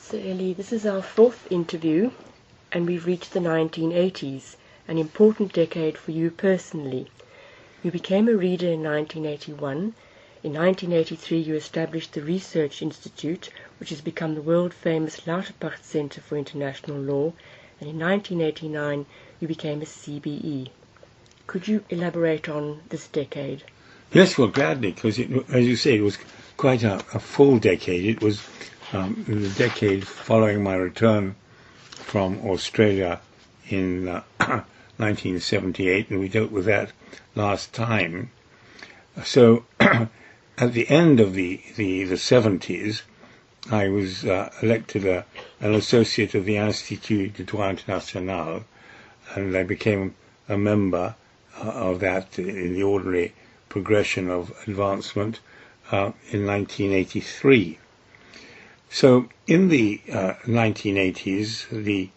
Sir Eli, this is our fourth interview, and we've reached the 1980s, an important decade for you personally. You became a reader in 1981. In 1983, you established the Research Institute, which has become the world-famous Lauterpacht Center for International Law, and in 1989, you became a CBE. Could you elaborate on this decade? Yes, well, gladly, because, as you say, it was quite a full decade. It was the decade following my return from Australia in 1978, and we dealt with that last time. So, at the end of the 70s, I was elected an associate of the Institut de Droit International, and I became a member of that in the ordinary progression of advancement in 1983. So in the 1980s, the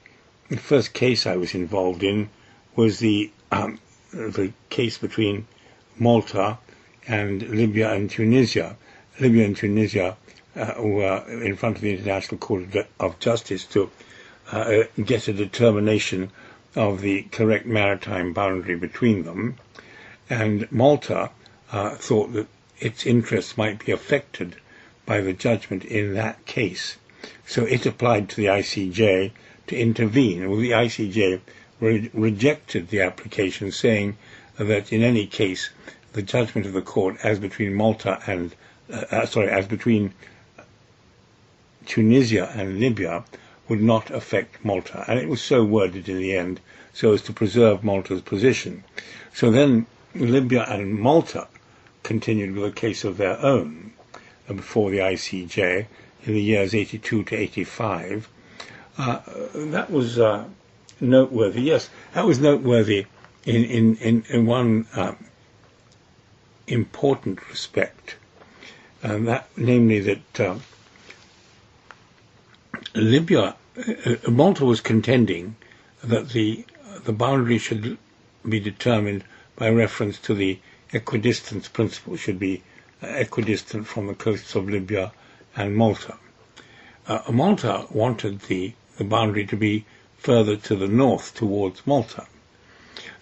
first case I was involved in was the case between Malta and Libya and Tunisia. Libya and Tunisia were in front of the International Court of Justice to get a determination of the correct maritime boundary between them, and Malta thought that its interests might be affected by the judgment in that case. So it applied to the ICJ to intervene. Well, the ICJ rejected the application, saying that in any case the judgment of the court as between Malta and as between Tunisia and Libya would not affect Malta, and it was so worded in the end so as to preserve Malta's position. So then Libya and Malta continued with a case of their own before the ICJ in the years 82 to 85. That was noteworthy. Yes, that was noteworthy in one important respect, and that, namely that Malta was contending that the boundary should be determined by reference to the equidistance principle, should be equidistant from the coasts of Libya and Malta. Malta wanted the boundary to be further to the north towards Malta.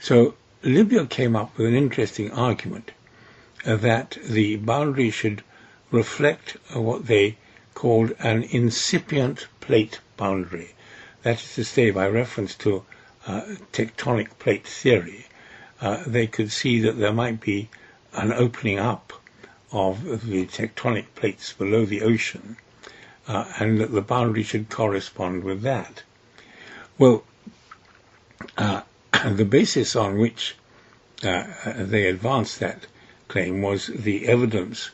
So Libya came up with an interesting argument that the boundary should reflect what they called an incipient plate boundary. That is to say, by reference to tectonic plate theory, they could see that there might be an opening up of the tectonic plates below the ocean, and that the boundary should correspond with that. Well, the basis on which they advanced that claim was the evidence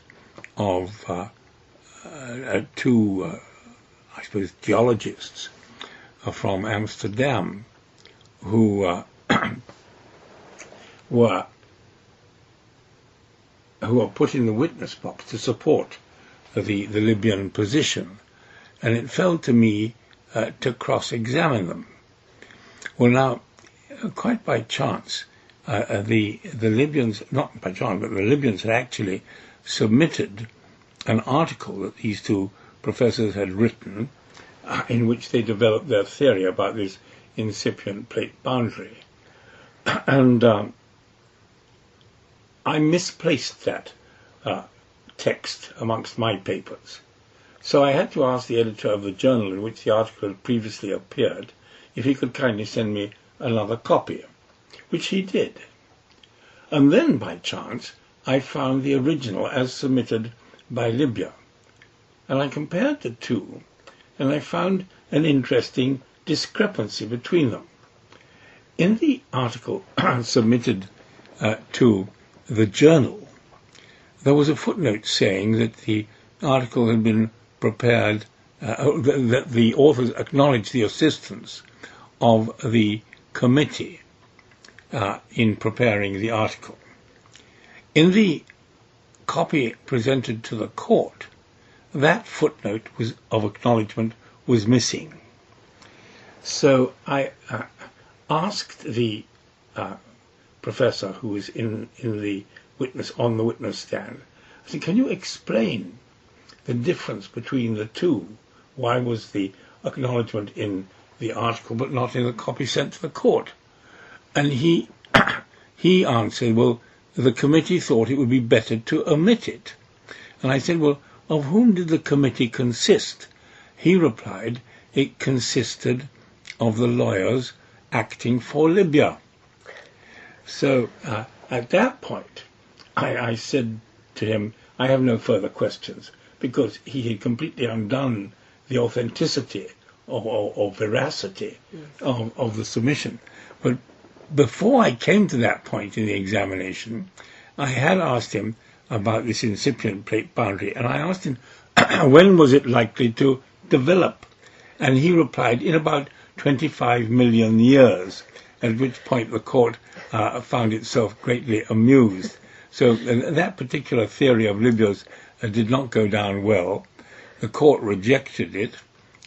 of two, I suppose, geologists from Amsterdam who were put in the witness box to support the Libyan position, and it fell to me to cross-examine them. Well, now, quite by chance, the Libyans, not by chance, but the Libyans had actually submitted an article that these two professors had written in which they developed their theory about this incipient plate boundary. And I misplaced that text amongst my papers. So I had to ask the editor of the journal in which the article had previously appeared if he could kindly send me another copy, which he did. And then, by chance, I found the original as submitted by Libya. And I compared the two, and I found an interesting discrepancy between them. In the article submitted to the journal, there was a footnote saying that the article had been prepared, that the authors acknowledged the assistance of the committee in preparing the article. In the copy presented to the court, that footnote of acknowledgement was missing. So I asked the professor who was on the witness stand, I said, can you explain the difference between the two? why was the acknowledgement in the article but not in the copy sent to the court? And he he answered, well, the committee thought it would be better to omit it. And I said, well, of whom did the committee consist? He replied, it consisted of the lawyers acting for Libya. So at that point, I said to him, I have no further questions, because he had completely undone the authenticity or veracity of the submission. But before I came to that point in the examination, I had asked him about this incipient plate boundary, and I asked him when was it likely to develop, and he replied in about 25 million years, at which point the court found itself greatly amused. So that particular theory of Libya's did not go down well. The court rejected it,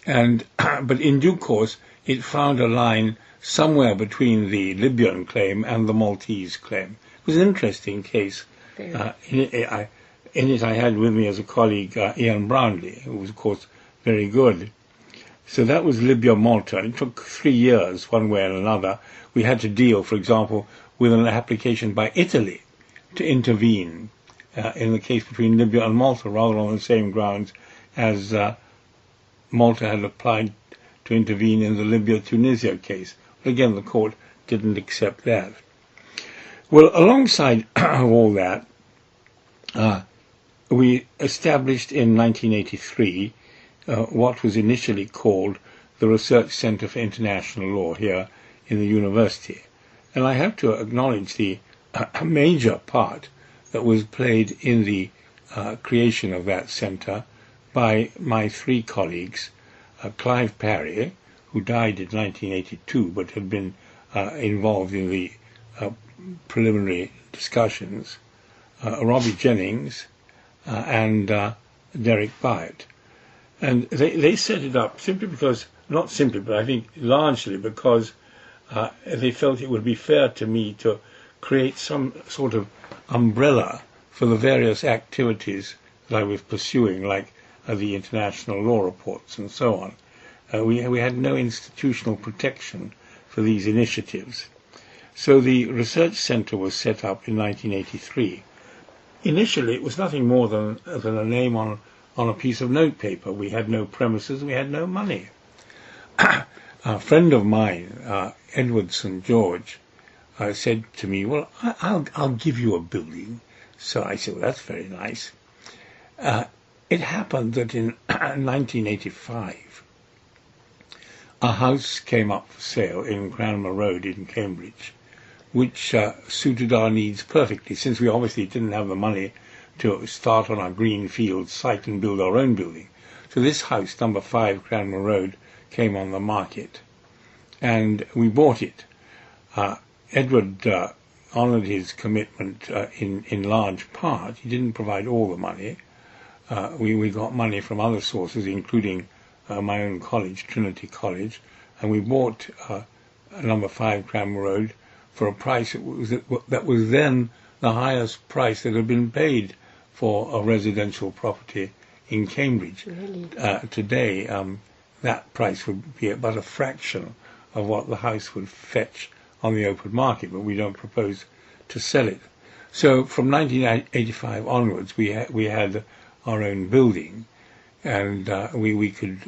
and but in due course it found a line somewhere between the Libyan claim and the Maltese claim. It was an interesting case. In it I had with me as a colleague Ian Brownlee, who was, of course, very good. So that was Libya-Malta. It took 3 years, one way and another. We had to deal, for example, with an application by Italy to intervene in the case between Libya and Malta, rather on the same grounds as Malta had applied to intervene in the Libya-Tunisia case. But again, the court didn't accept that. Well, alongside all that, we established in 1983 what was initially called the Research Centre for International Law here in the university. And I have to acknowledge the major part that was played in the creation of that centre by my 3 colleagues, Clive Parry, who died in 1982 but had been involved in the preliminary discussions, Robbie Jennings, and Derek Byatt. And they set it up simply because, not simply, but I think largely because they felt it would be fair to me to create some sort of umbrella for the various activities that I was pursuing, like the international law reports and so on. We had no institutional protection for these initiatives. So the research centre was set up in 1983. Initially, it was nothing more than a name on a piece of notepaper. We had no premises, we had no money. A friend of mine, Edward St. George, said to me, well, I'll give you a building. So I said, well, that's very nice. It happened that in 1985, a house came up for sale in Cranmer Road in Cambridge, which suited our needs perfectly, since we obviously didn't have the money to start on our greenfield site and build our own building. So this house, number 5 Cranmer Road, came on the market, and we bought it. Edward honoured his commitment in large part. He didn't provide all the money. We got money from other sources, including my own college, Trinity College, and we bought number 5 Cranmer Road for a price that was then the highest price that had been paid for a residential property in Cambridge. Really? Today, that price would be about a fraction of what the house would fetch on the open market, but we don't propose to sell it. So from 1985 onwards, we had our own building, and we could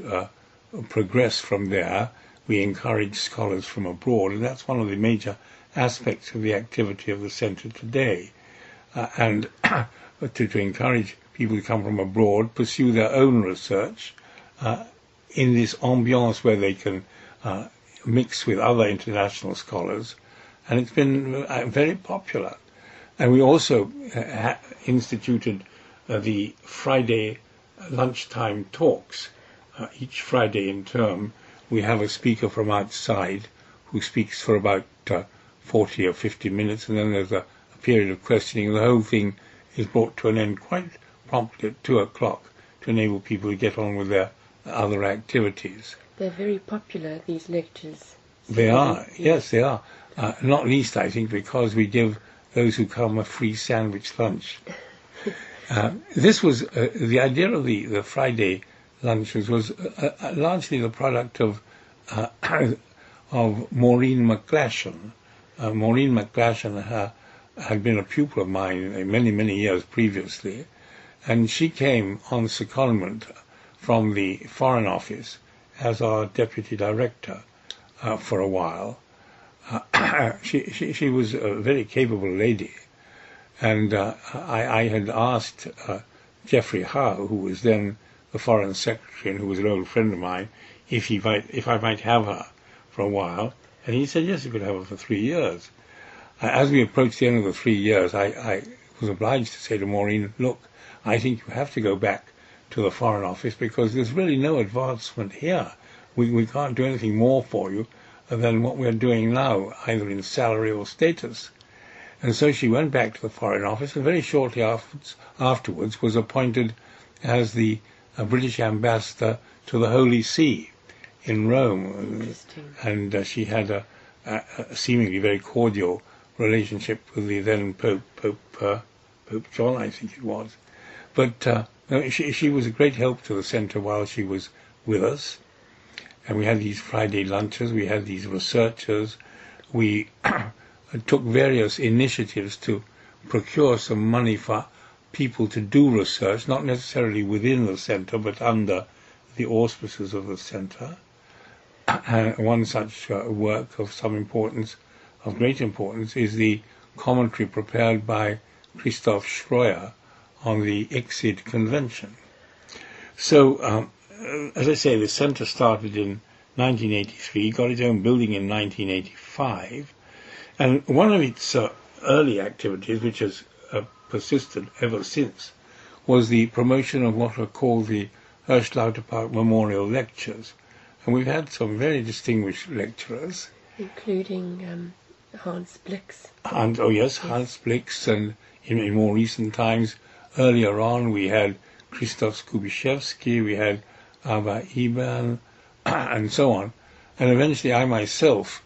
progress from there. We encouraged scholars from abroad, and that's one of the major aspects of the activity of the centre today, and to encourage people to come from abroad, pursue their own research in this ambience where they can mix with other international scholars, and it's been very popular. And we also instituted the Friday lunchtime talks. Each Friday in term, we have a speaker from outside who speaks for about 40 or 50 minutes, and then there's a period of questioning. The whole thing is brought to an end quite promptly at 2 o'clock to enable people to get on with their other activities. They're very popular, these lectures. They are, yes, they are. Not least, I think, because we give those who come a free sandwich lunch. This was the idea of the Friday lunches was largely the product of Maureen McGlashan. Maureen McGlashan had been a pupil of mine many, many years previously, and she came on secondment from the Foreign Office as our deputy director for a while. She was a very capable lady, and I had asked Geoffrey Howe, who was then the Foreign Secretary and who was an old friend of mine, if I might have her for a while, and he said yes, you could have her for 3 years. As we approached the end of the 3 years, I was obliged to say to Maureen, look, I think you have to go back to the Foreign Office because there's really no advancement here. We can't do anything more for you than what we're doing now, either in salary or status. And so she went back to the Foreign Office and very shortly afterwards was appointed as the British ambassador to the Holy See in Rome. And she had a seemingly very cordial relationship with the then Pope John, I think it was. But she was a great help to the centre while she was with us. And we had these Friday lunches, we had these researchers, we took various initiatives to procure some money for people to do research, not necessarily within the centre, but under the auspices of the centre. One such work of some importance, of great importance, is the commentary prepared by Christoph Schroer on the ICSID Convention. So, as I say, the centre started in 1983, got its own building in 1985, and one of its early activities, which has persisted ever since, was the promotion of what are called the Lauterpacht Memorial Lectures. And we've had some very distinguished lecturers. Including Hans Blix. Hans Blix, and in more recent times, earlier on, we had Krzysztof Skubiszewski, we had Ava Iban, and so on. And eventually I myself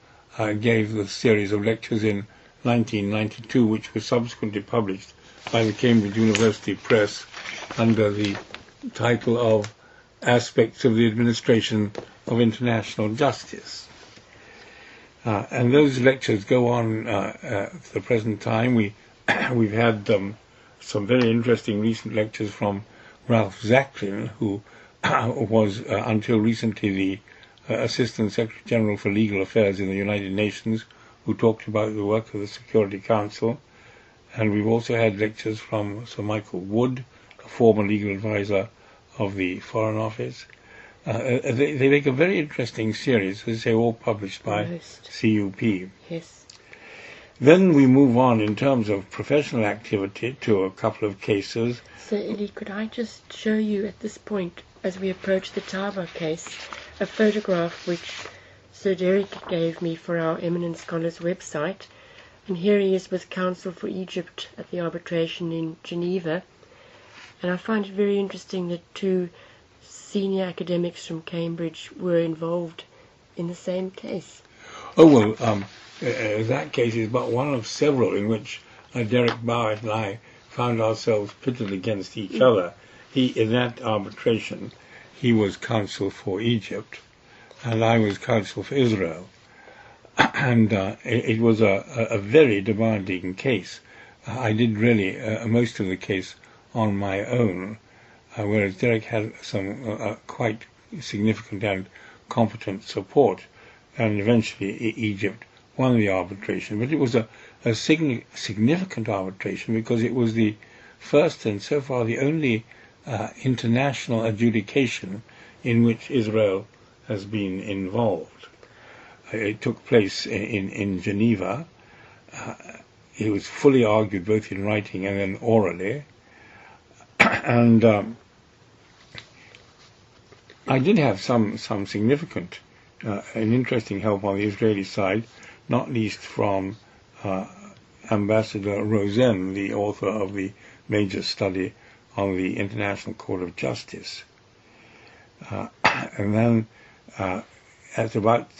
gave the series of lectures in 1992, which was subsequently published by the Cambridge University Press under the title of Aspects of the Administration of International Justice. And those lectures go on to the present time. We've had some very interesting recent lectures from Ralph Zacklin, who was until recently the Assistant Secretary General for Legal Affairs in the United Nations, who talked about the work of the Security Council. And we've also had lectures from Sir Michael Wood, a former legal advisor of the Foreign Office. They make a very interesting series, as I say, all published by CUP. Yes. Then we move on in terms of professional activity to a couple of cases. Sir Eli, could I just show you at this point, as we approach the Taba case, a photograph which Sir Derek gave me for our Eminent Scholars website. And here he is with counsel for Egypt at the arbitration in Geneva. And I find it very interesting that two senior academics from Cambridge were involved in the same case. Oh, well, that case is but one of several in which Derek Barrett and I found ourselves pitted against each other. In that arbitration, he was counsel for Egypt, and I was counsel for Israel. And it was a very demanding case. I did really most of the case on my own, whereas Derek had some quite significant and competent support, and eventually Egypt won the arbitration. But it was a significant arbitration because it was the first and so far the only international adjudication in which Israel has been involved. It took place in Geneva. It was fully argued both in writing and then orally. And I did have some significant and interesting help on the Israeli side, not least from Ambassador Rosen, the author of the major study on the International Court of Justice. And then at about,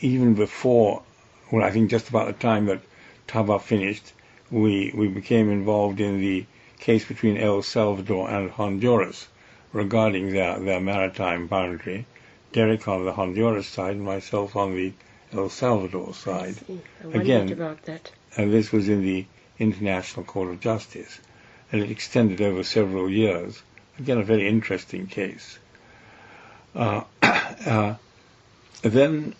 even before, well, I think just about the time that Taba finished, we became involved in the case between El Salvador and Honduras, regarding their maritime boundary. Derek on the Honduras side and myself on the El Salvador side. I wondered about that. And this was in the International Court of Justice. And it extended over several years. Again, a very interesting case. Then,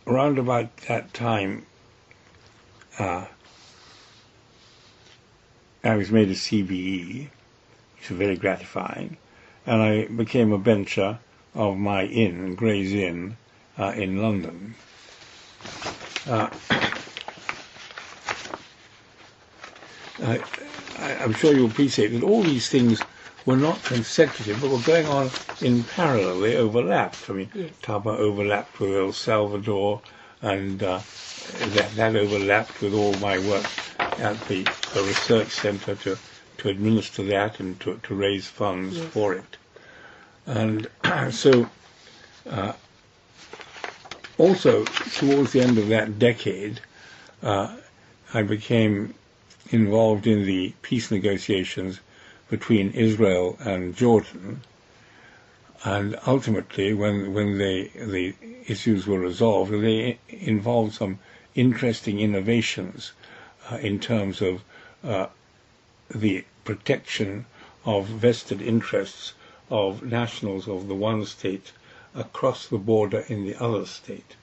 around about that time, I was made a CBE, which was very gratifying, and I became a bencher of my inn, Gray's Inn, in London. I'm sure you appreciate that all these things were not consecutive, but were going on in parallel. They overlapped. I mean, yes. Taba overlapped with El Salvador, and that overlapped with all my work at the research center to administer that and to raise funds yes. for it. And so, also, towards the end of that decade, I became involved in the peace negotiations between Israel and Jordan, and ultimately, when the issues were resolved, they involved some interesting innovations in terms of the protection of vested interests of nationals of the one state across the border in the other state.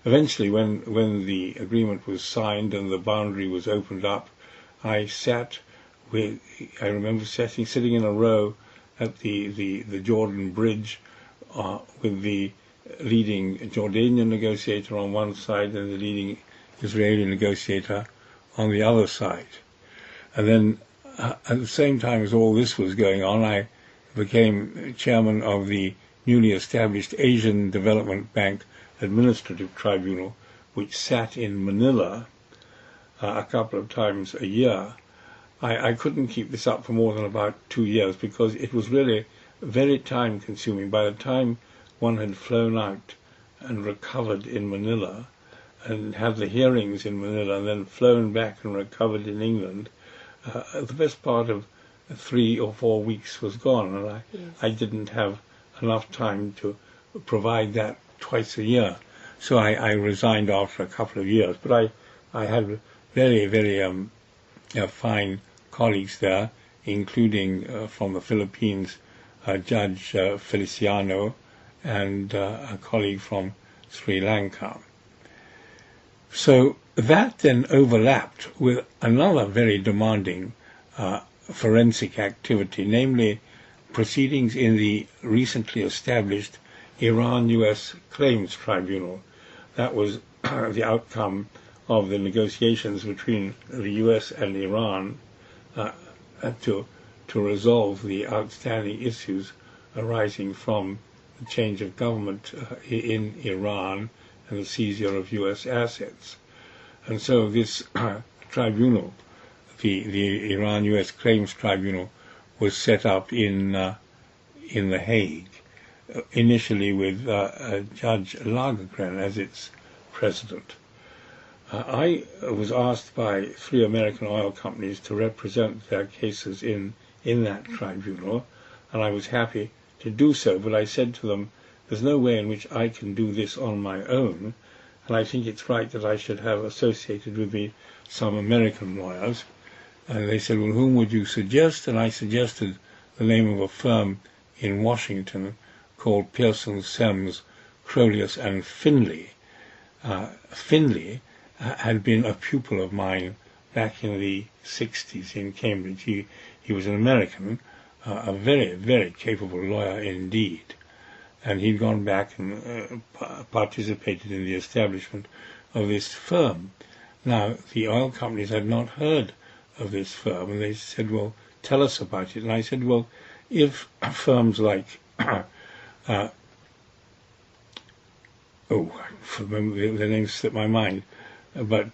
Eventually, when the agreement was signed and the boundary was opened up, I remember sitting in a row at the Jordan Bridge with the leading Jordanian negotiator on one side and the leading Israeli negotiator on the other side. And then, at the same time as all this was going on, I became chairman of the newly established Asian Development Bank Administrative Tribunal, which sat in Manila a couple of times a year. I couldn't keep this up for more than about 2 years because it was really very time-consuming. By the time one had flown out and recovered in Manila and had the hearings in Manila and then flown back and recovered in England, the best part of 3 or 4 weeks was gone, and I didn't have enough time to provide that twice a year. So I resigned after a couple of years. But I had very, very fine colleagues there, including from the Philippines, Judge Feliciano, and a colleague from Sri Lanka. So that then overlapped with another very demanding forensic activity, namely proceedings in the recently established Iran-US Claims Tribunal. That was the outcome of the negotiations between the US and Iran to resolve the outstanding issues arising from the change of government in Iran and the seizure of US assets. And so this tribunal, the Iran-US Claims Tribunal, was set up in The Hague, initially with Judge Lagergren as its president. I was asked by 3 American oil companies to represent their cases in that tribunal, and I was happy to do so, but I said to them, there's no way in which I can do this on my own, and I think it's right that I should have associated with me some American lawyers. And they said, well, whom would you suggest? And I suggested the name of a firm in Washington called Pearson, Semmes, Crolius and Finley. Finley had been a pupil of mine back in the 60s in Cambridge. He was an American, a very, very capable lawyer indeed. And he'd gone back and participated in the establishment of this firm. Now, the oil companies had not heard of this firm, and they said, well, tell us about it. And I said, well, if firms like, the names slipped my mind, but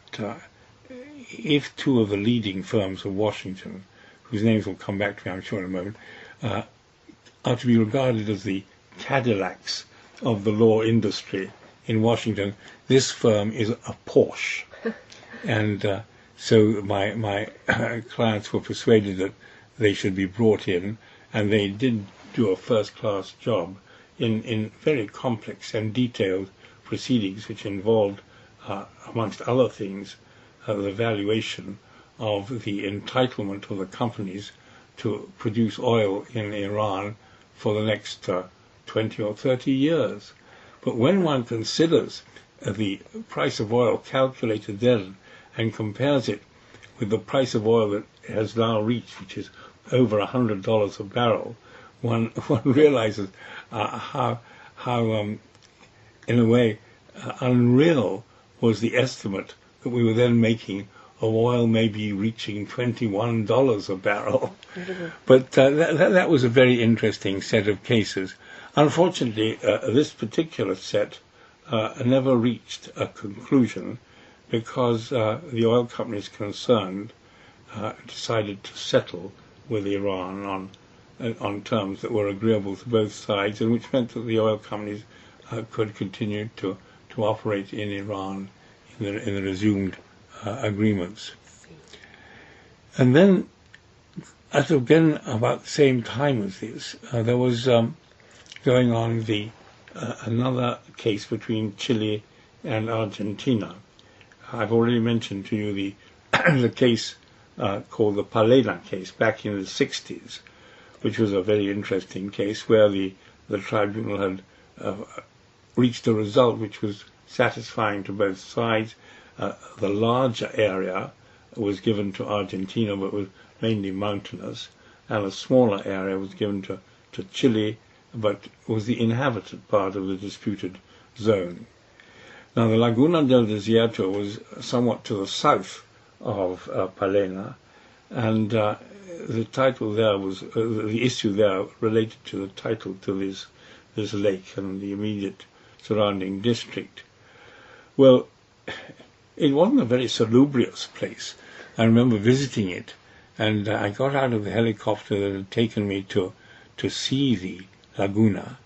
if 2 of the leading firms of Washington, whose names will come back to me, I'm sure, in a moment, are to be regarded as the Cadillacs of the law industry in Washington, this firm is a Porsche. And so my clients were persuaded that they should be brought in, and they did do a first-class job in very complex and detailed proceedings which involved, amongst other things, the valuation of the entitlement of the companies to produce oil in Iran for the next 20 or 30 years. But when one considers the price of oil calculated then and compares it with the price of oil that has now reached, which is over $100 a barrel, one realizes how in a way, unreal was the estimate that we were then making of oil maybe reaching $21 a barrel. But that was a very interesting set of cases. Unfortunately, this particular set never reached a conclusion because the oil companies concerned decided to settle with Iran on terms that were agreeable to both sides, and which meant that the oil companies could continue to operate in Iran in the resumed agreements. And then, at again about the same time as this, there was going on another case between Chile and Argentina. I've already mentioned to you the case called the Palena case back in the 60s, which was a very interesting case where the tribunal had reached a result which was satisfying to both sides. The larger area was given to Argentina, but was mainly mountainous, and a smaller area was given to Chile, but was the inhabited part of the disputed zone. Now, the Laguna del Desierto was somewhat to the south of Palena, and the title there was the issue there related to the title to this lake and the immediate surrounding district. Well, it wasn't a very salubrious place. I remember visiting it, and I got out of the helicopter that had taken me to see the laguna,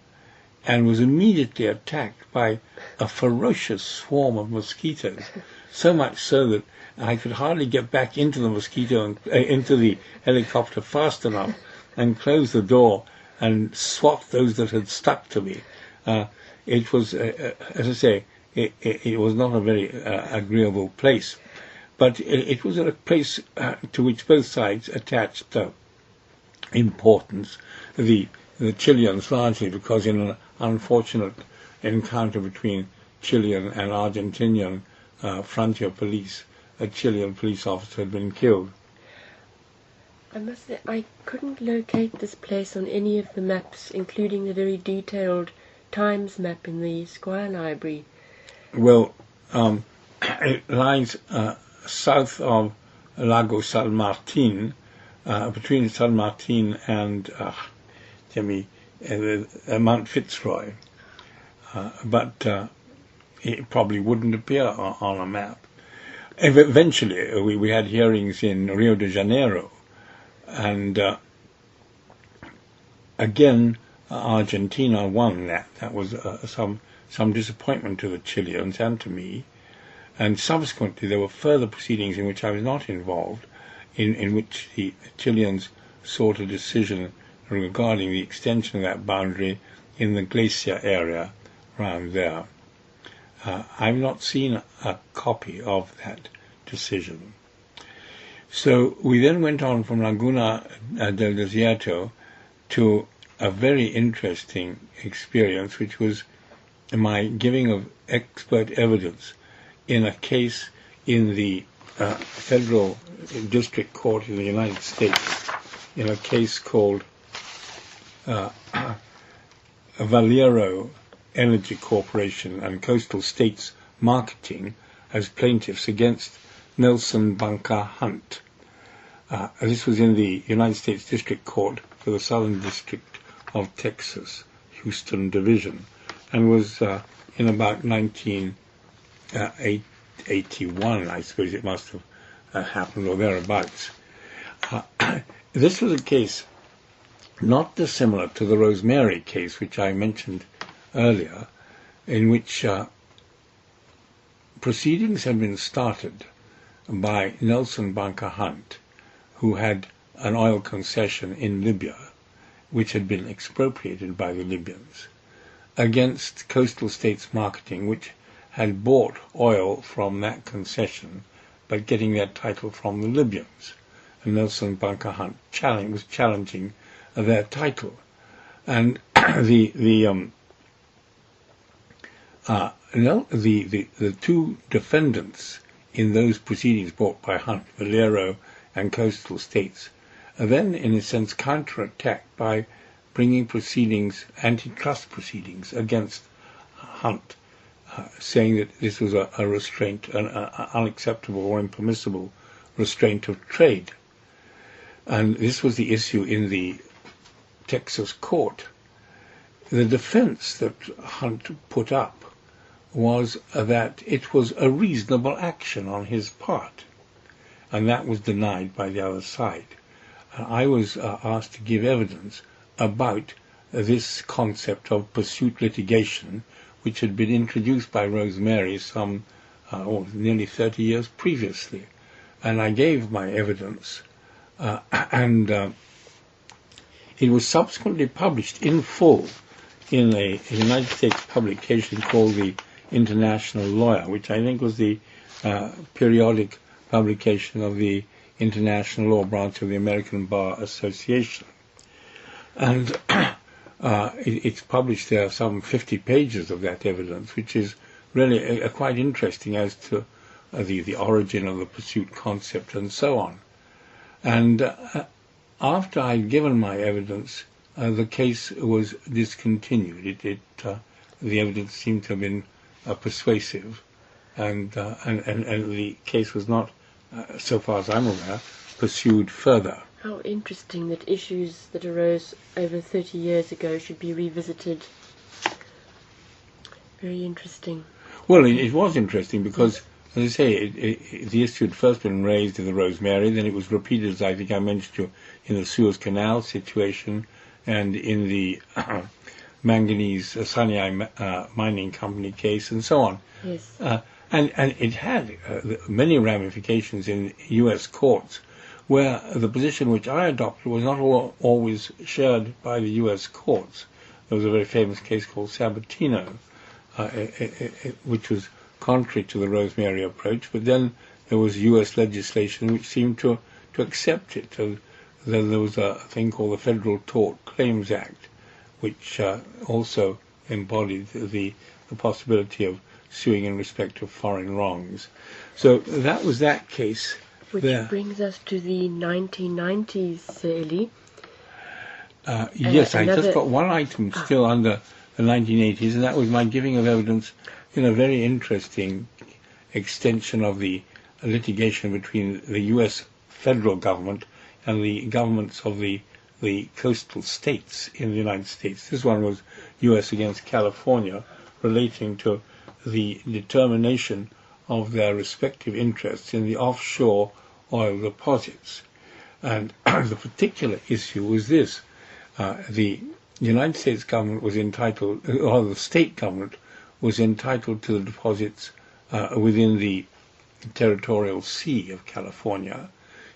and was immediately attacked by a ferocious swarm of mosquitoes, so much so that I could hardly get back into the helicopter fast enough and close the door and swat those that had stuck to me. It was, as I say, it was not a very agreeable place, but it was a place to which both sides attached importance. The Chileans largely because in an unfortunate encounter between Chilean and Argentinian frontier police, a Chilean police officer had been killed. I must say, I couldn't locate this place on any of the maps, including the very detailed Times map in the Squire Library. Well, it lies south of Lago San Martin, between San Martin and Mount Fitzroy, but it probably wouldn't appear on a map. Eventually, we had hearings in Rio de Janeiro, and again, Argentina won that. That was some disappointment to the Chileans and to me. And subsequently, there were further proceedings in which I was not involved, in which the Chileans sought a decision regarding the extension of that boundary in the glacier area around there. I've not seen a copy of that decision. So we then went on from Laguna del Desierto to a very interesting experience, which was my giving of expert evidence in a case in the Federal District Court in the United States, in a case called Valero Energy Corporation and Coastal States Marketing as plaintiffs against Nelson Bunker Hunt. This was in the United States District Court for the Southern District of Texas, Houston Division, and was in about 1981, I suppose it must have happened, or thereabouts. This was a case not dissimilar to the Rosemary case, which I mentioned earlier, in which proceedings had been started by Nelson Bunker Hunt, who had an oil concession in Libya, which had been expropriated by the Libyans, against Coastal States Marketing, which had bought oil from that concession, but getting that title from the Libyans. And Nelson Bunker Hunt was challenging their title. And the two defendants in those proceedings brought by Hunt, Valero and Coastal States, are then, in a sense, counterattacked by bringing proceedings, antitrust proceedings, against Hunt, saying that this was a restraint, an unacceptable or impermissible restraint of trade. And this was the issue in the Texas court. The defense that Hunt put up was that it was a reasonable action on his part, and that was denied by the other side. I was asked to give evidence about this concept of pursuit litigation, which had been introduced by Rosemary some nearly 30 years previously. And I gave my evidence, and it was subsequently published in full in a United States publication called the International Lawyer, which I think was the periodic publication of the International Law Branch of the American Bar Association. And it's published there, some 50 pages of that evidence, which is really quite interesting as to the origin of the pursuit concept and so on. And after I'd given my evidence, the case was discontinued. The evidence seemed to have been persuasive, and the case was not, so far as I'm aware, pursued further. How interesting that issues that arose over 30 years ago should be revisited. Very interesting. Well, it was interesting because, as I say, the issue had first been raised in the Rosemary, then it was repeated, as I think I mentioned to you, in the Suez Canal situation and in the manganese Sinai mining company case and so on. Yes. And it had many ramifications in U.S. courts, where the position which I adopted was not always shared by the U.S. courts. There was a very famous case called Sabatino, which was contrary to the Rosemary approach, but then there was U.S. legislation which seemed to accept it. Then there was a thing called the Federal Tort Claims Act, which also embodied the possibility of suing in respect of foreign wrongs. So that was that case. Which brings us to the 1990s, Sir Eli. Yes, I just got one item still under the 1980s, and that was my giving of evidence in a very interesting extension of the litigation between the U.S. federal government and the governments of the coastal states in the United States. This one was U.S. against California, relating to the determination of their respective interests in the offshore oil deposits. And the particular issue was this. The United States government was entitled, or the state government was entitled to the deposits within the territorial sea of California,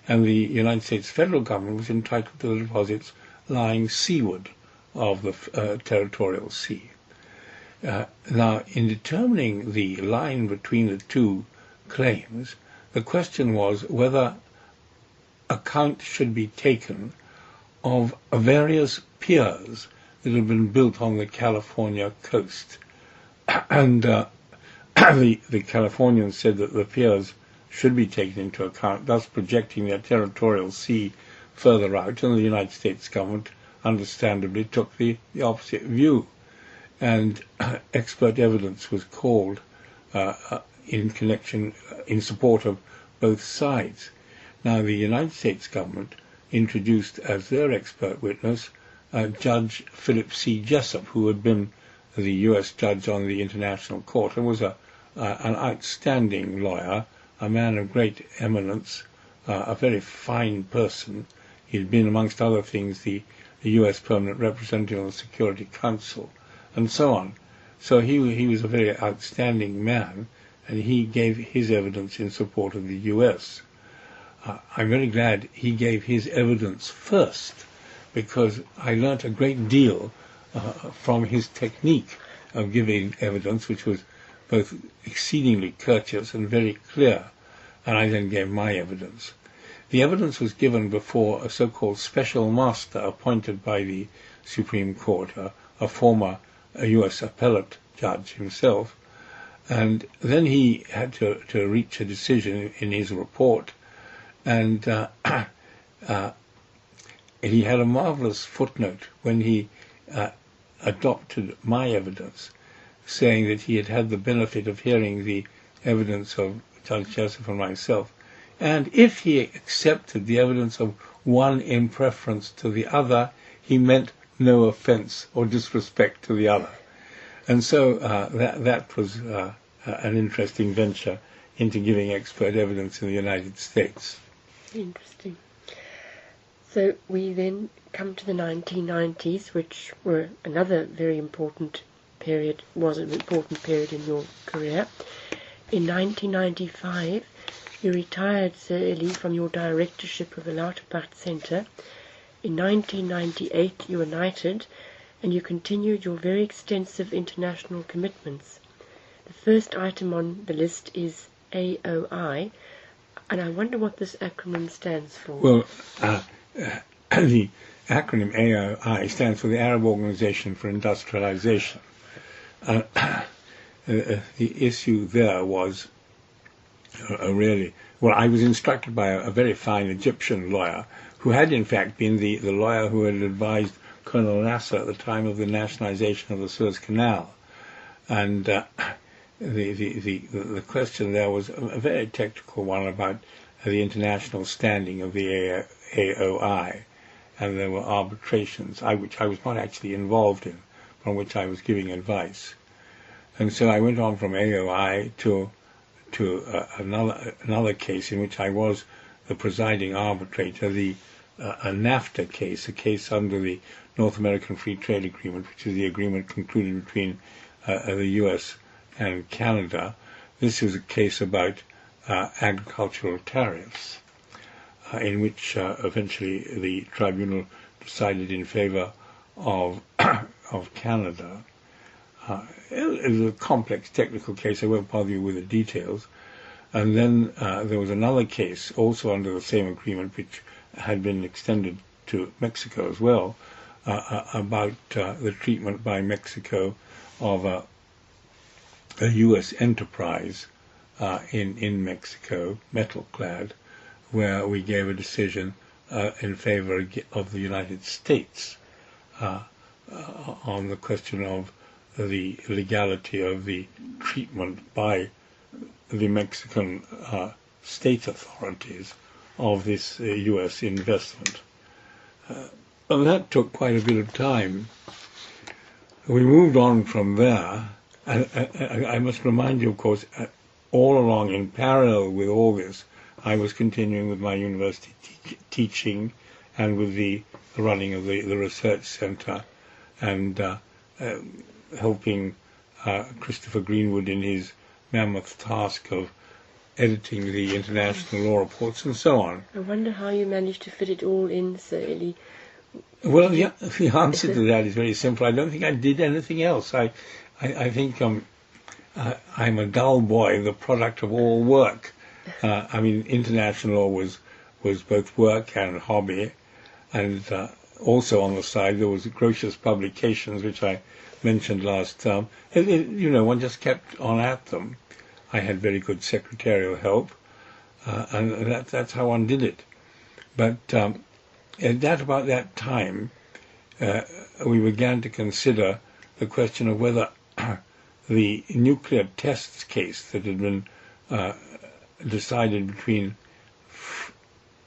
and the United States federal government was entitled to the deposits lying seaward of the territorial sea. Now, in determining the line between the two claims, the question was whether account should be taken of various piers that had been built on the California coast. And the Californians said that the piers should be taken into account, thus projecting their territorial sea further out, and the United States government understandably took the opposite view. And expert evidence was called in support of both sides. Now, the United States government introduced as their expert witness Judge Philip C. Jessup, who had been the U.S. judge on the International Court and was an outstanding lawyer, a man of great eminence, a very fine person. He had been, amongst other things, the U.S. permanent representative on the Security Council, and so on. So he was a very outstanding man, and he gave his evidence in support of the U.S. I'm very glad he gave his evidence first, because I learnt a great deal from his technique of giving evidence, which was both exceedingly courteous and very clear, and I then gave my evidence. The evidence was given before a so-called special master appointed by the Supreme Court, a former U.S. appellate judge himself, and then he had to reach a decision in his report, and he had a marvelous footnote when he adopted my evidence, saying that he had had the benefit of hearing the evidence of Judge Joseph and myself, and if he accepted the evidence of one in preference to the other, he meant no offence or disrespect to the other. And so that was an interesting venture into giving expert evidence in the United States. Interesting. So we then come to the 1990s, which were another very important period, was an important period in your career. In 1995, you retired, Sir Eli, from your directorship of the Lauterpacht Centre. In 1998, you were knighted, and you continued your very extensive international commitments. The first item on the list is AOI, and I wonder what this acronym stands for. Well, the acronym AOI stands for the Arab Organization for Industrialization. The issue there was I was instructed by a very fine Egyptian lawyer who had in fact been the lawyer who had advised Colonel Nasser at the time of the nationalization of the Suez Canal. And the question there was a very technical one about the international standing of the AOI, and there were arbitrations, which I was not actually involved in, from which I was giving advice. And so I went on from AOI to another case in which I was the presiding arbitrator, a NAFTA case, a case under the North American Free Trade Agreement, which is the agreement concluded between the U.S. and Canada. This is a case about agricultural tariffs, in which eventually the tribunal decided in favor of Canada. It was a complex technical case. I won't bother you with the details. And then there was another case, also under the same agreement, which had been extended to Mexico as well, about the treatment by Mexico of a U.S. enterprise in Mexico, metal-clad, where we gave a decision in favor of the United States on the question of the legality of the treatment by the Mexican state authorities of this U.S. investment. And that took quite a bit of time. We moved on from there, and I must remind you, of course, all along, in parallel with all this, I was continuing with my university teaching and with the running of the research centre, and helping Christopher Greenwood in his mammoth task of editing the international law reports and so on. I wonder how you managed to fit it all in, Sir Eli. Well, the answer to that is very simple. I don't think I did anything else. I think I'm a dull boy, the product of all work. I mean, international law was both work and hobby, and also on the side there was Grotius Publications, which I mentioned last term. One just kept on at them. I had very good secretarial help, and that's how one did it. But at about that time, we began to consider the question of whether the nuclear tests case that had been decided between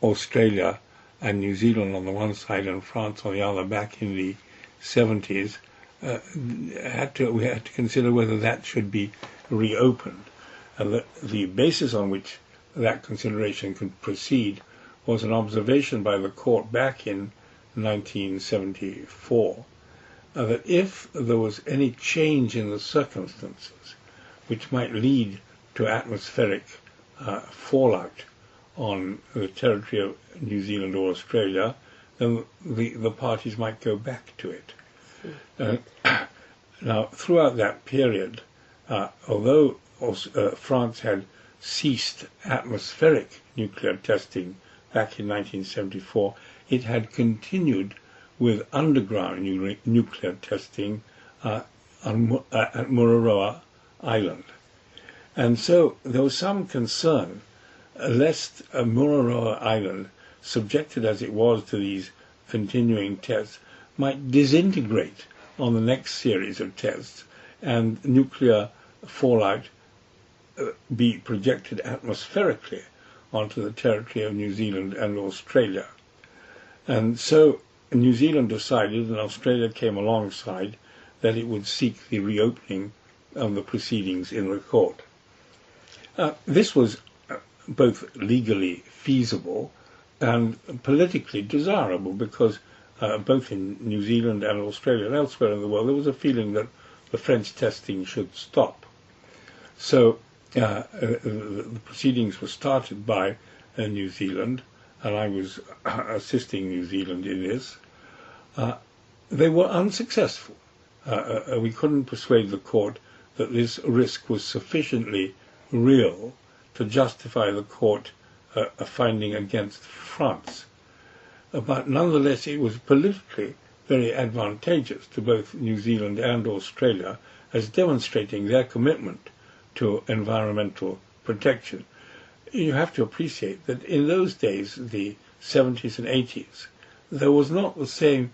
Australia and New Zealand on the one side and France on the other back in the 70s, we had to consider whether that should be reopened. And the basis on which that consideration could proceed was an observation by the court back in 1974 that if there was any change in the circumstances which might lead to atmospheric fallout on the territory of New Zealand or Australia, then the parties might go back to it. Now, throughout that period, although France had ceased atmospheric nuclear testing back in 1974, it had continued with underground nuclear testing at Mururoa Island. And so there was some concern lest Mururoa Island, subjected as it was to these continuing tests, might disintegrate on the next series of tests and nuclear fallout be projected atmospherically onto the territory of New Zealand and Australia. And so New Zealand decided, and Australia came alongside, that it would seek the reopening of the proceedings in the court. This was both legally feasible and politically desirable because both in New Zealand and Australia and elsewhere in the world there was a feeling that the French testing should stop. So the proceedings were started by New Zealand, and I was assisting New Zealand in this. They were unsuccessful. We couldn't persuade the court that this risk was sufficiently real to justify the court finding against France. But nonetheless it was politically very advantageous to both New Zealand and Australia as demonstrating their commitment to environmental protection. You have to appreciate that in those days, the 70s and 80s, there was not the same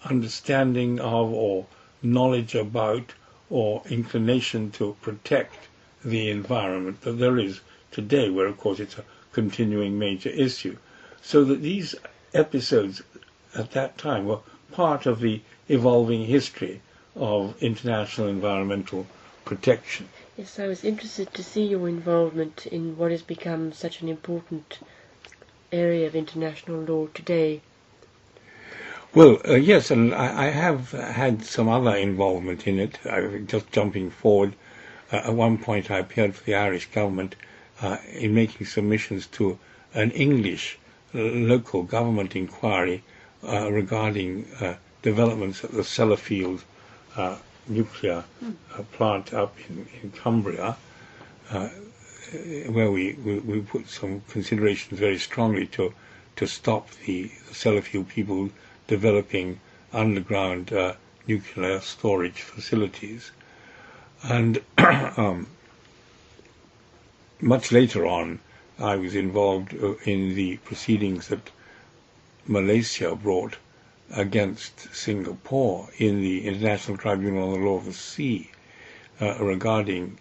understanding of or knowledge about or inclination to protect the environment that there is today, where of course it's a continuing major issue. So that these episodes at that time were part of the evolving history of international environmental protection. Yes, I was interested to see your involvement in what has become such an important area of international law today. Well, yes, and I have had some other involvement in it. Just jumping forward, at one point I appeared for the Irish government in making submissions to an English local government inquiry regarding developments at the Sellafield nuclear plant up in Cumbria, where we put some considerations very strongly to stop the Sellafield people developing underground nuclear storage facilities. And much later on, I was involved in the proceedings that Malaysia brought against Singapore in the International Tribunal on the Law of the Sea regarding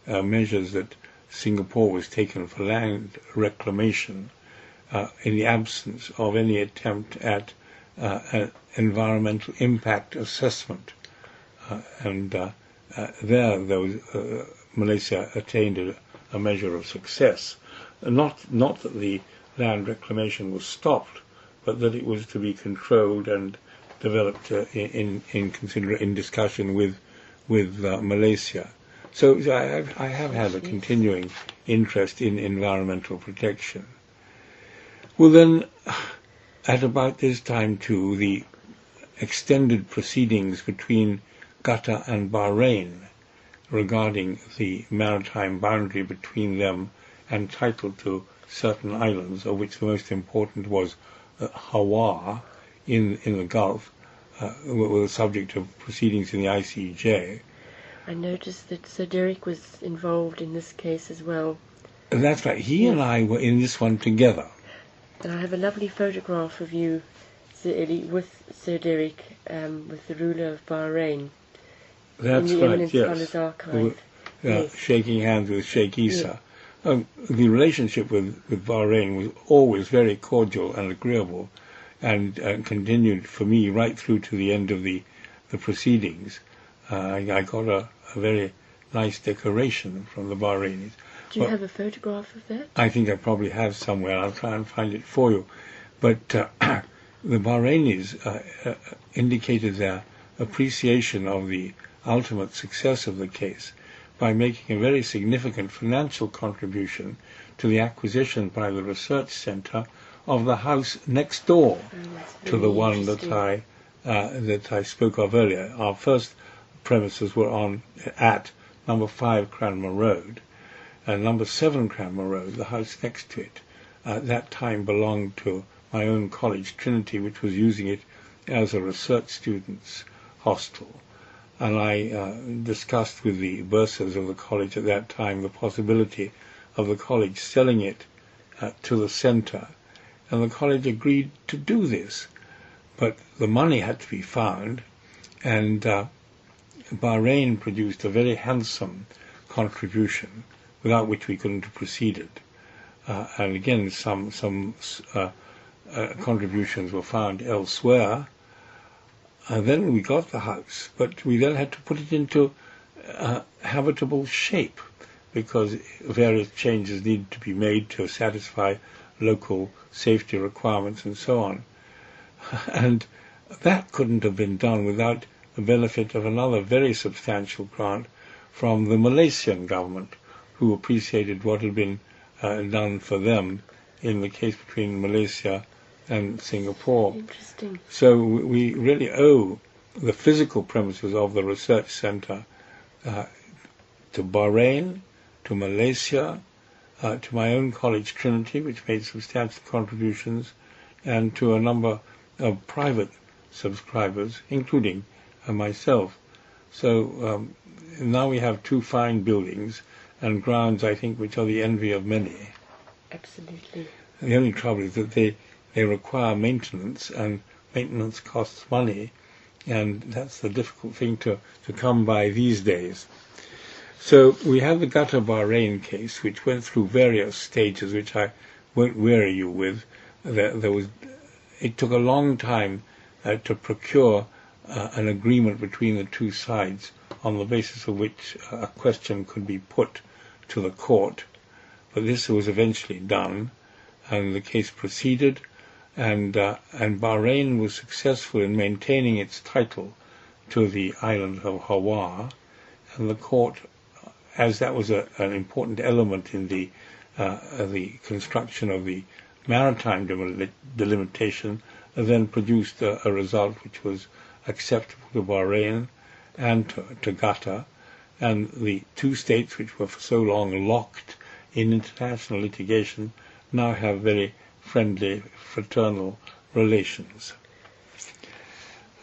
measures that Singapore was taken for land reclamation in the absence of any attempt at an environmental impact assessment. Malaysia attained a measure of success. Not that the land reclamation was stopped, but that it was to be controlled and developed in discussion with Malaysia. So I have had a continuing interest in environmental protection. Well then, at about this time too, the extended proceedings between Qatar and Bahrain regarding the maritime boundary between them and title to certain islands, of which the most important was Hawa in the Gulf, were the subject of proceedings in the ICJ. I noticed that Sir Derek was involved in this case as well. That's right. He and I were in this one together. And I have a lovely photograph of you, Sir Eli, with Sir Derek, with the ruler of Bahrain. That's in the right, Eminent yes. Scholars Archive. Yes. Shaking hands with Sheikh Isa. Yes. The relationship with Bahrain was always very cordial and agreeable, and continued for me right through to the end of the proceedings. I got a very nice decoration from the Bahrainis. Do you have a photograph of that? I think I probably have somewhere. I'll try and find it for you. But the Bahrainis indicated their appreciation of the ultimate success of the case by making a very significant financial contribution to the acquisition by the research centre of the house next door that's to the very one interesting. that I spoke of earlier. Our first premises were at number 5 Cranmer Road, and number 7 Cranmer Road, the house next to it, at that time belonged to my own college, Trinity, which was using it as a research students' hostel. And I discussed with the bursars of the college at that time the possibility of the college selling it to the centre, and the college agreed to do this. But the money had to be found, and Bahrain produced a very handsome contribution, without which we couldn't have proceeded. And again, some contributions were found elsewhere. And then we got the house, but we then had to put it into habitable shape, because various changes needed to be made to satisfy local safety requirements and so on. And that couldn't have been done without the benefit of another very substantial grant from the Malaysian government, who appreciated what had been done for them in the case between Malaysia and Singapore. Interesting. So we really owe the physical premises of the research centre to Bahrain, to Malaysia, to my own college, Trinity, which made substantial contributions, and to a number of private subscribers, including myself. So now we have 2 fine buildings and grounds, I think, which are the envy of many. Absolutely. The only trouble is that they require maintenance, and maintenance costs money, and that's the difficult thing to come by these days. So we have the Gutter Bahrain case, which went through various stages, which I won't weary you with. It took a long time to procure an agreement between the two sides, on the basis of which a question could be put to the court. But this was eventually done, and the case proceeded, and Bahrain was successful in maintaining its title to the island of Hawa, and the court, as that was an important element in the construction of the maritime delimitation, then produced a result which was acceptable to Bahrain and to Qatar, and the 2 states which were for so long locked in international litigation now have very friendly, fraternal relations.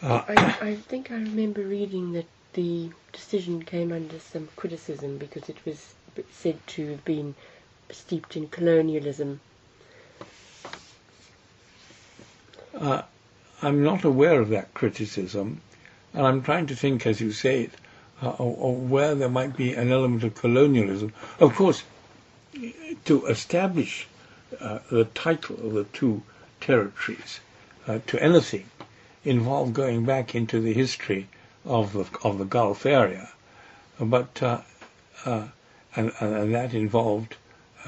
I think I remember reading that the decision came under some criticism because it was said to have been steeped in colonialism. I'm not aware of that criticism, and I'm trying to think, as you say it, of where there might be an element of colonialism. Of course, to establish the title of the 2 territories to anything involved going back into the history of the Gulf area, but and that involved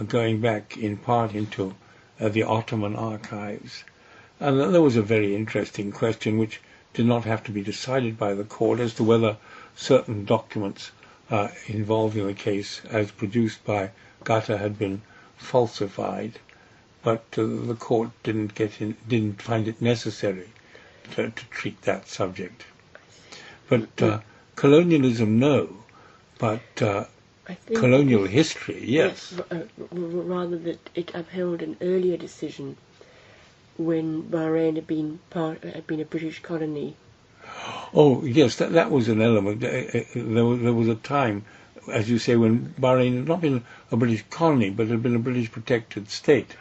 going back in part into the Ottoman archives. And then there was a very interesting question which did not have to be decided by the court as to whether certain documents involved in the case, as produced by Qatar, had been falsified, but the court didn't find it necessary to treat that subject. But colonialism, no. But I think colonial history, yes. Rather that it upheld an earlier decision when Bahrain had been a British colony. Oh, yes, that was an element. There was a time, as you say, when Bahrain had not been a British colony, but had been a British protected state.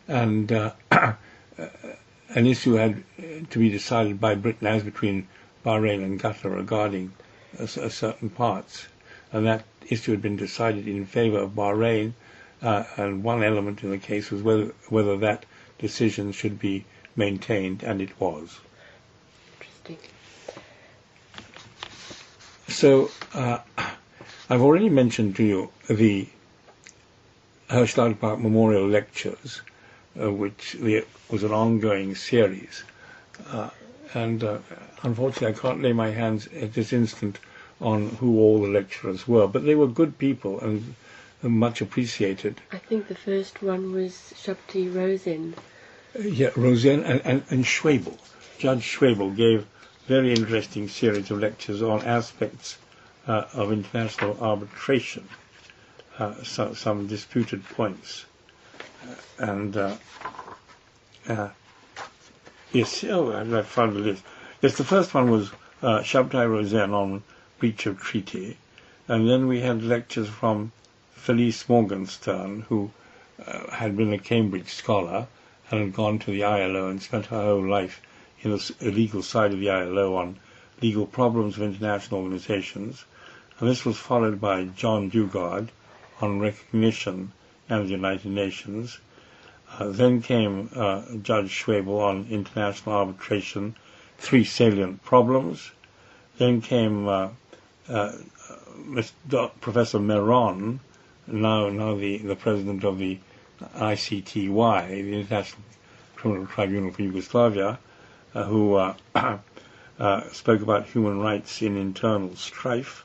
And an issue had to be decided by Britain as between Bahrain and Qatar regarding certain parts. And that issue had been decided in favour of Bahrain, and one element in the case was whether that decision should be maintained, and it was. Interesting. So, I've already mentioned to you the Lauterpacht Memorial Lectures, which was an ongoing series. And unfortunately I can't lay my hands at this instant on who all the lecturers were, but they were good people and much appreciated. I think the first one was Shabti Rosen. Yeah, Roseanne and Schwebel. Judge Schwebel gave very interesting series of lectures on aspects of international arbitration, some disputed points. Yes, I found the list. Yes, the first one was Shabtai Roseanne on breach of treaty, and then we had lectures from Felice Morgenstern, who had been a Cambridge scholar and had gone to the ILO and spent her whole life in the legal side of the ILO on legal problems of international organizations. And this was followed by John Dugard on recognition and the United Nations. Then came Judge Schwebel on international arbitration, 3 salient problems. Then came Professor Meron, now the president of the ICTY, the International Criminal Tribunal for Yugoslavia, who spoke about human rights in internal strife.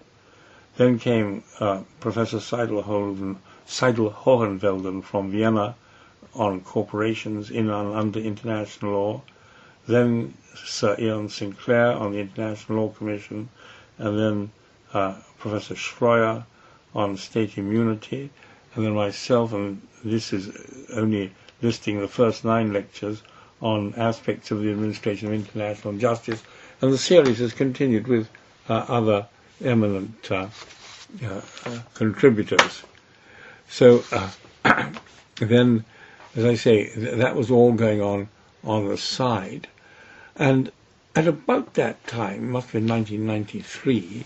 Then came Professor Seidel Hohenvelden from Vienna on corporations in and under international law. Then Sir Ian Sinclair on the International Law Commission, and then Professor Schroyer on state immunity, and then myself, and this is only listing the first 9 lectures on aspects of the administration of international justice, and the series has continued with other eminent contributors. So then, as I say, that was all going on the side, and at about that time, must have been 1993,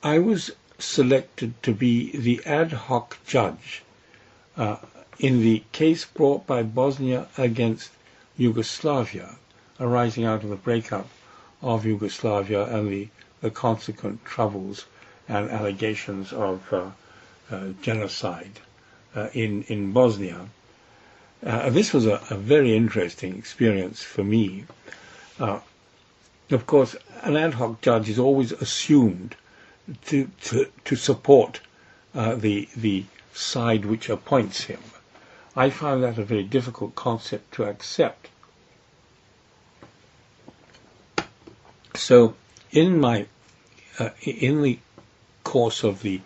I was selected to be the ad hoc judge in the case brought by Bosnia against Yugoslavia, arising out of the breakup of Yugoslavia and the consequent troubles and allegations of genocide in Bosnia. This was a very interesting experience for me. Of course, an ad hoc judge is always assumed to support the side which appoints him. I found that a very difficult concept to accept. So, in the course of the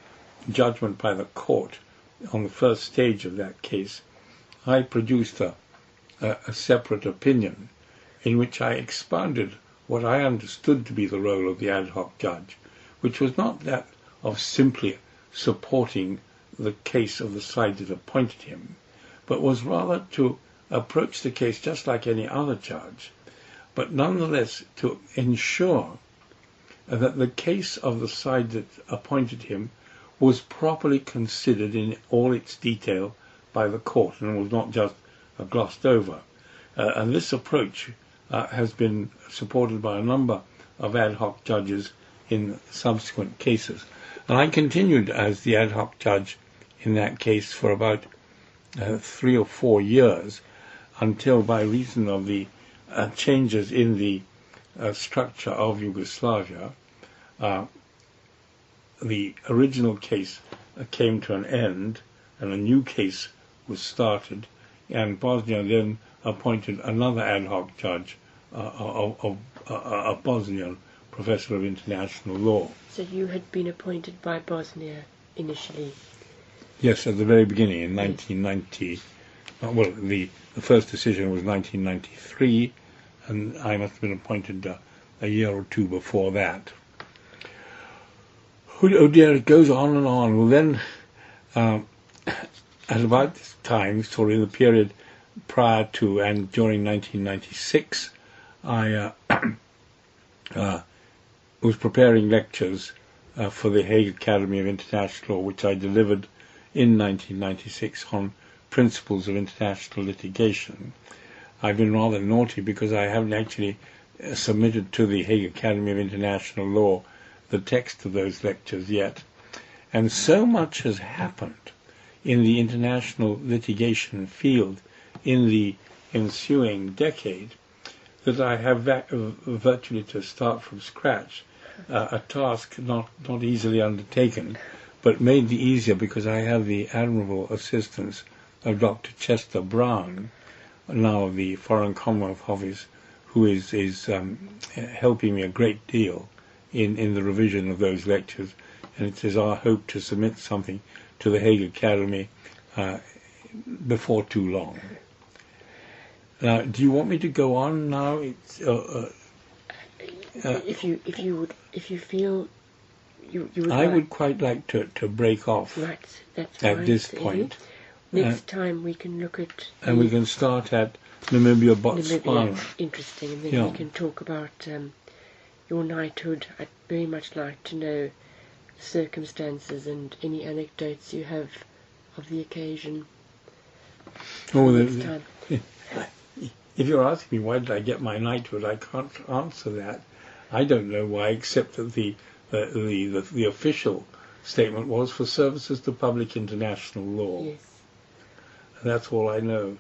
judgment by the court on the first stage of that case, I produced a separate opinion in which I expounded what I understood to be the role of the ad hoc judge, which was not that of simply supporting the case of the side that appointed him, but was rather to approach the case just like any other judge, but nonetheless to ensure that the case of the side that appointed him was properly considered in all its detail by the court and was not just glossed over. And this approach has been supported by a number of ad hoc judges in subsequent cases. And I continued as the ad hoc judge in that case for about 3 or 4 years, until by reason of the changes in the structure of Yugoslavia, the original case came to an end and a new case was started, and Bosnia then appointed another ad hoc judge, a Bosnian professor of international law. So you had been appointed by Bosnia initially? Yes, at the very beginning in 1990. Well, the first decision was 1993, and I must have been appointed a year or 2 before that. Oh dear, it goes on and on. Well, then, at about this time, sort of in the period prior to and during 1996, I was preparing lectures for the Hague Academy of International Law, which I delivered in 1996 on principles of international litigation. I've been rather naughty because I haven't actually submitted to the Hague Academy of International Law the text of those lectures yet. And so much has happened in the international litigation field in the ensuing decade that I have virtually to start from scratch, a task not easily undertaken, but made the easier because I have the admirable assistance of Dr. Chester Brown, now of the Foreign Commonwealth Office, who is helping me a great deal in the revision of those lectures. And it is our hope to submit something to the Hague Academy before too long. Now, do you want me to go on now? If you feel you would I would quite like to break off that's at fine, this Sir point. Eli. Next time we can look at... And we can start at Namibia, Botswana. Interesting, and then Yeah. we can talk about your knighthood. I'd very much like to know circumstances and any anecdotes you have of the occasion. Oh, Next time. if you're asking me why did I get my knighthood, I can't answer that. I don't know why, except that the official statement was for services to public international law. Yes. And that's all I know.